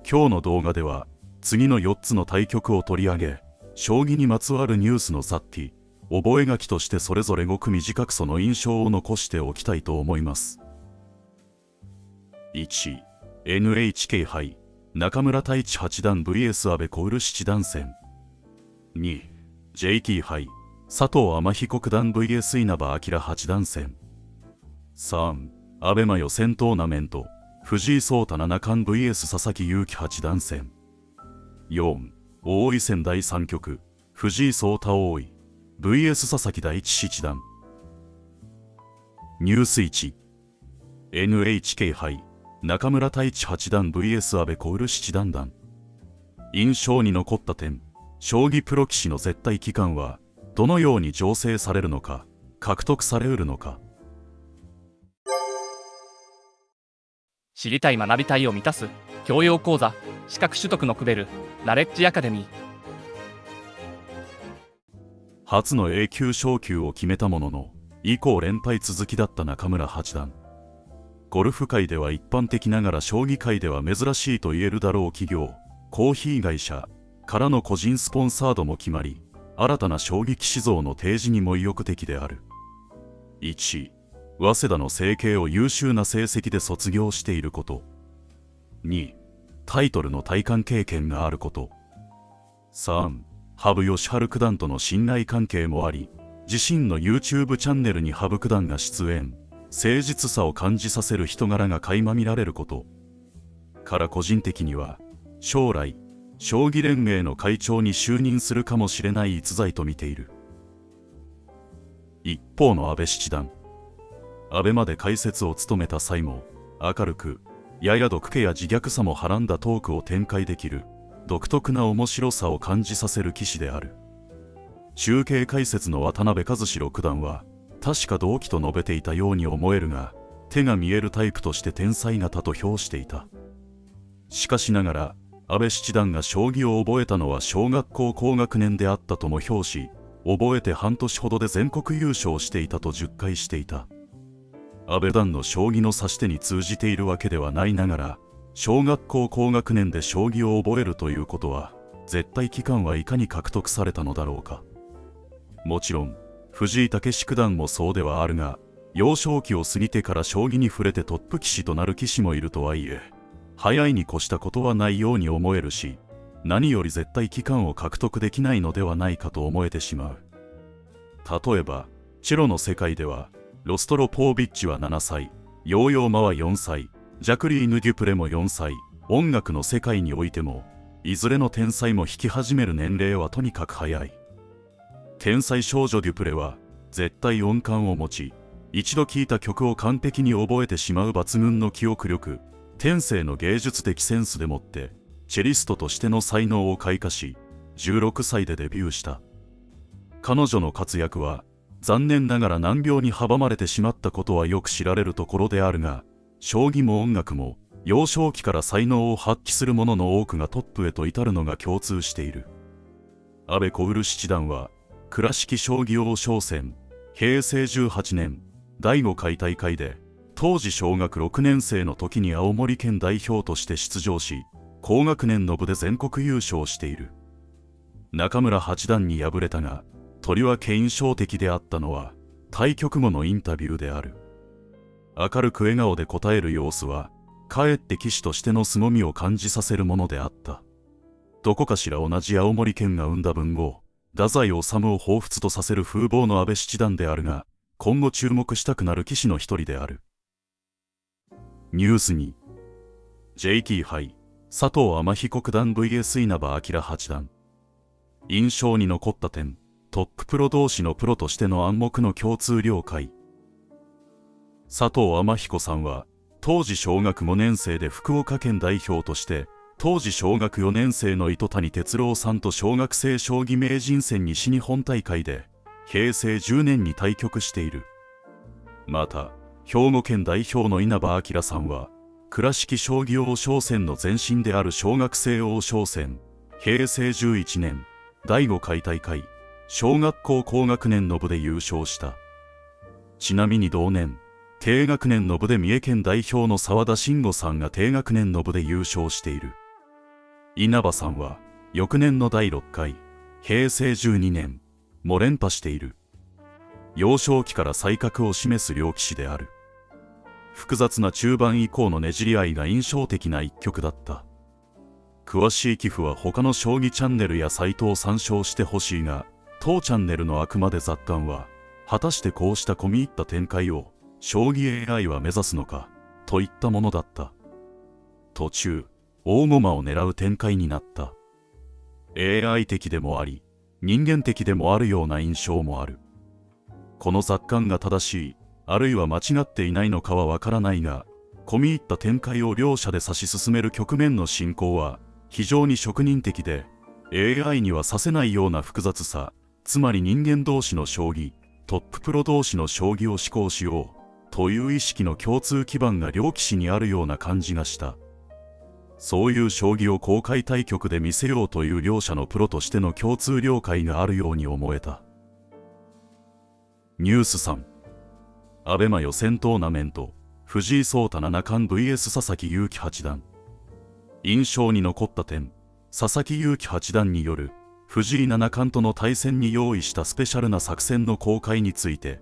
今日の動画では次の4つの対局を取り上げ、将棋にまつわるニュースのさっき覚書きとしてそれぞれごく短くその印象を残しておきたいと思います。1、NHK 杯中村太地八段 vs 阿部小漆七段戦。2、JT 杯佐藤天彦九段 vs 稲葉陽八段戦。3、アベマ予選トーナメント藤井聡太七冠 vs 佐々木勇気八段戦。4、王位戦第3局藤井聡太王位 vs 佐々木大地七段。ニュース1、NHK 杯中村太地八段 vs 阿部小漆七段弾。印象に残った点、将棋プロ棋士の絶対期間はどのように醸成されるのか、獲得されうるのか。知りたい学びたいを満たす教養講座、資格取得のクベルナレッジアカデミー。初の A 級昇級を決めたものの以降連敗続きだった中村八段。ゴルフ界では一般的ながら将棋界では珍しいと言えるだろう企業、コーヒー会社からの個人スポンサードも決まり、新たな将棋棋士像の提示にも意欲的である。1、早稲田の成蹊を優秀な成績で卒業していること。2、タイトルの戴冠経験があること。3、羽生善治九段との信頼関係もあり、自身の YouTube チャンネルに羽生九段が出演、誠実さを感じさせる人柄が垣間見られることから個人的には将来将棋連盟の会長に就任するかもしれない逸材と見ている。一方の阿部七段、アベマで解説を務めた際も明るくやや毒気や自虐さもはらんだトークを展開できる独特な面白さを感じさせる棋士である。中継解説の渡辺和史九段は確か同期と述べていたように思えるが、手が見えるタイプとして天才型と評していた。しかしながら阿部七段が将棋を覚えたのは小学校高学年であったとも評し、覚えて半年ほどで全国優勝していたと述懐していた。阿部段の将棋の指し手に通じているわけではないながら、小学校高学年で将棋を覚えるということは絶対期間はいかに獲得されたのだろうか。もちろん藤井猛九段もそうではあるが、幼少期を過ぎてから将棋に触れてトップ棋士となる棋士もいるとはいえ、早いに越したことはないように思えるし、何より絶対期間を獲得できないのではないかと思えてしまう。例えばチェロの世界ではロストロポービッチは7歳、ヨーヨーマは4歳、ジャクリーヌ・デュプレも4歳。音楽の世界においてもいずれの天才も弾き始める年齢はとにかく早い。天才少女デュプレは絶対音感を持ち、一度聴いた曲を完璧に覚えてしまう抜群の記憶力、天性の芸術的センスでもってチェリストとしての才能を開花し、16歳でデビューした。彼女の活躍は残念ながら難病に阻まれてしまったことはよく知られるところであるが、将棋も音楽も幼少期から才能を発揮する者の多くがトップへと至るのが共通している。阿部小漆七段は倉敷将棋王将戦平成18年第5回大会で当時小学6年生の時に青森県代表として出場し、高学年の部で全国優勝している。中村八段に敗れたが、とりわけ印象的であったのは対局後のインタビューである。明るく笑顔で答える様子はかえって棋士としての凄みを感じさせるものであった。どこかしら同じ青森県が生んだ文豪太宰治を彷彿とさせる風貌の阿部七段であるが、今後注目したくなる棋士の一人である。ニュース2、 JT 杯佐藤天彦九段 vs 稲葉陽八段。印象に残った点、トッププロ同士のプロとしての暗黙の共通了解。佐藤天彦さんは当時小学5年生で福岡県代表として、当時小学4年生の糸谷哲郎さんと小学生将棋名人戦西日本大会で平成10年に対局している。また兵庫県代表の稲葉陽さんは倉敷将棋王将戦の前身である小学生王将戦平成11年第5回大会小学校高学年の部で優勝した。ちなみに同年低学年の部で三重県代表の澤田慎吾さんが低学年の部で優勝している。稲葉さんは翌年の第6回平成12年も連覇している。幼少期から才覚を示す両棋士である。複雑な中盤以降のねじり合いが印象的な一局だった。詳しい棋譜は他の将棋チャンネルやサイトを参照してほしいが、当チャンネルのあくまで雑感は、果たしてこうした込み入った展開を将棋 AI は目指すのかといったものだった。途中大駒を狙う展開になった。 AI 的でもあり人間的でもあるような印象もある。この雑感が正しいあるいは間違っていないのかはわからないが、込み入った展開を両者で指し進める局面の進行は非常に職人的で、 AI にはさせないような複雑さ、つまり人間同士の将棋、トッププロ同士の将棋を思考しようという意識の共通基盤が両棋士にあるような感じがした。そういう将棋を公開対局で見せようという両者のプロとしての共通了解があるように思えた。ニュース3、アベマ予選トーナメント、藤井聡太七冠 vs 佐々木勇気八段。印象に残った点、佐々木勇気八段による藤井七冠との対戦に用意したスペシャルな作戦の公開について。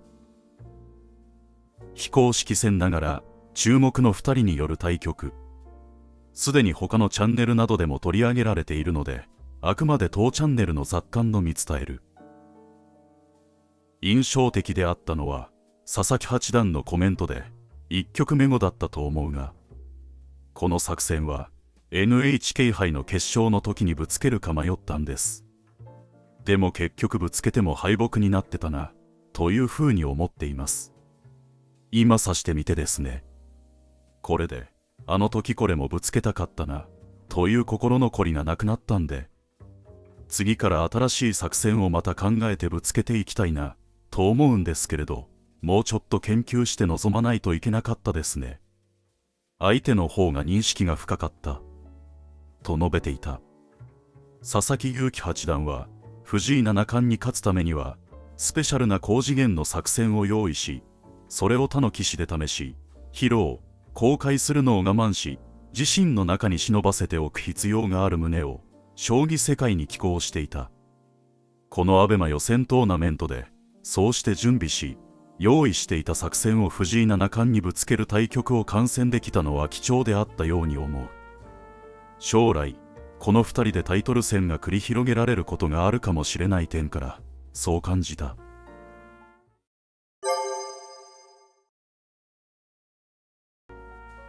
非公式戦ながら注目の2人による対局。すでに他のチャンネルなどでも取り上げられているので、あくまで当チャンネルの雑感のみ伝える。印象的であったのは佐々木八段のコメントで、1局目後だったと思うが、この作戦は NHK 杯の決勝の時にぶつけるか迷ったんです。でも結局ぶつけても敗北になってたなというふうに思っています。今指してみてですね。これであの時これもぶつけたかったなという心残りがなくなったんで、次から新しい作戦をまた考えてぶつけていきたいなと思うんですけれど、もうちょっと研究して臨まないといけなかったですね。相手の方が認識が深かったと述べていた。佐々木勇気八段は藤井七冠に勝つためにはスペシャルな高次元の作戦を用意し、それを他の棋士で試し披露公開するのを我慢し、自身の中に忍ばせておく必要がある旨を将棋世界に寄稿していた。このアベマ予選トーナメントでそうして準備し用意していた作戦を藤井七冠にぶつける対局を観戦できたのは貴重であったように思う。将来この2人でタイトル戦が繰り広げられることがあるかもしれない点からそう感じた。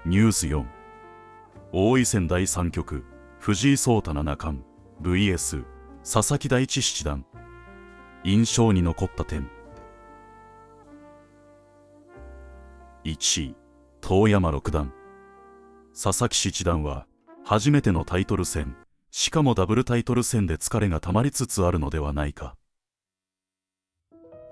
ニュース4、王位戦第3局、藤井聡太七冠 vs 佐々木大地七段。印象に残った点。1、遠山六段。佐々木七段は初めてのタイトル戦、しかもダブルタイトル戦で疲れが溜まりつつあるのではないか。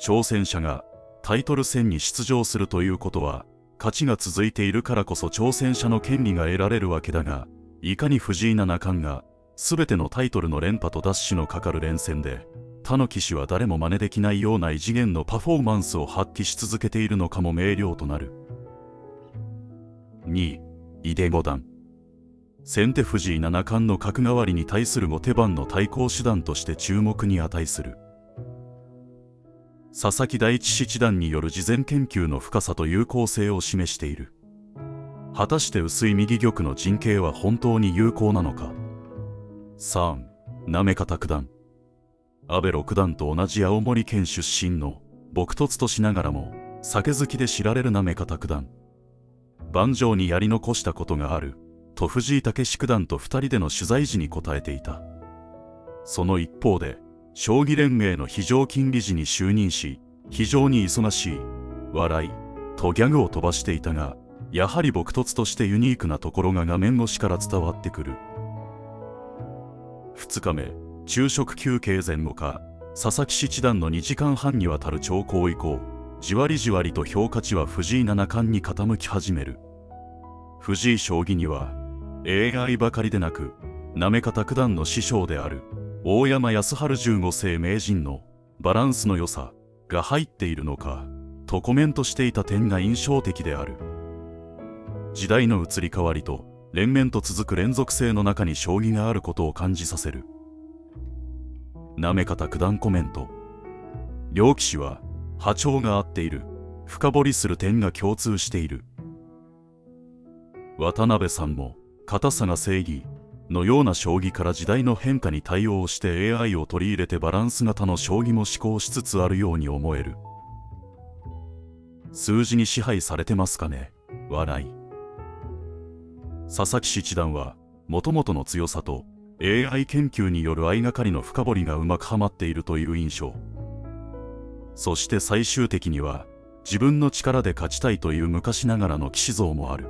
挑戦者がタイトル戦に出場するということは勝ちが続いているからこそ挑戦者の権利が得られるわけだが、いかに藤井七冠が全てのタイトルの連覇とダッシュのかかる連戦で他の棋士は誰も真似できないような異次元のパフォーマンスを発揮し続けているのかも明瞭となる。2、井出五段。先手藤井七冠の角換わりに対する後手番の対抗手段として注目に値する。佐々木大地七段による事前研究の深さと有効性を示している。果たして薄い右玉の陣形は本当に有効なのか。3、行方九段。阿部六段と同じ青森県出身の朴訥としながらも酒好きで知られる行方九段。盤上にやり残したことがあると藤井猛九段と2人での取材時に答えていた。その一方で将棋連盟の非常勤理事に就任し、非常に忙しい、笑い、とギャグを飛ばしていたが、やはり朴訥としてユニークなところが画面越しから伝わってくる。2日目、昼食休憩前後か、佐々木七段の2時間半にわたる長考以降、じわりじわりと評価値は藤井七冠に傾き始める。藤井将棋には、AI ばかりでなく、行方九段の師匠である、大山康晴15世名人のバランスの良さが入っているのかとコメントしていた点が印象的である。時代の移り変わりと連綿と続く連続性の中に将棋があることを感じさせる。行方九段コメント。両棋士は波長が合っている。深掘りする点が共通している。渡辺さんも硬さが正義のような将棋から時代の変化に対応して AI を取り入れてバランス型の将棋も思考しつつあるように思える。数字に支配されてますかね。笑い。佐々木七段はもともとの強さと AI 研究による相掛かりの深掘りがうまくはまっているという印象。そして最終的には自分の力で勝ちたいという昔ながらの棋士像もある。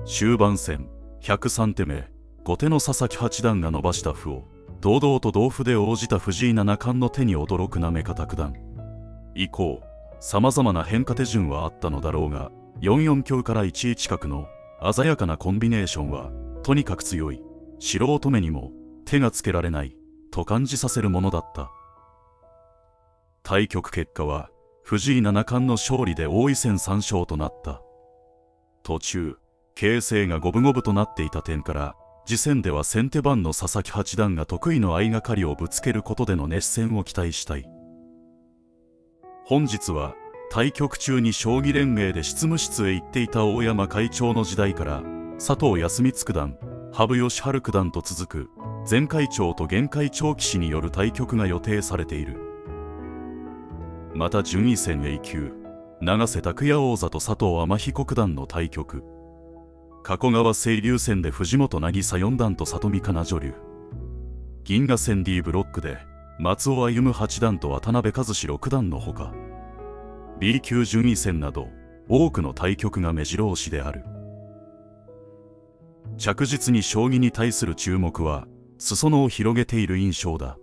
終盤戦103手目、後手の佐々木八段が伸ばした歩を堂々と同歩で応じた藤井七冠の手に驚く行方九段。以降さまざまな変化手順はあったのだろうが、4四香から1一角の鮮やかなコンビネーションはとにかく強い。素人目にも手がつけられないと感じさせるものだった。対局結果は藤井七冠の勝利で王位戦3勝となった。途中形勢が五分五分となっていた点から次戦では先手番の佐々木八段が得意の相掛かりをぶつけることでの熱戦を期待したい。本日は対局中に将棋連盟で執務室へ行っていた大山会長の時代から佐藤康光九段、羽生善治九段と続く前会長と現会長棋士による対局が予定されている。また順位戦 A 級永瀬拓矢王座と佐藤天彦九段の対局、加古川清流戦で藤本渚四段と里見香奈女流、銀河戦 D ブロックで松尾歩八段と渡辺和史六段のほか B 級順位戦など多くの対局が目白押しである。着実に将棋に対する注目は裾野を広げている印象だ。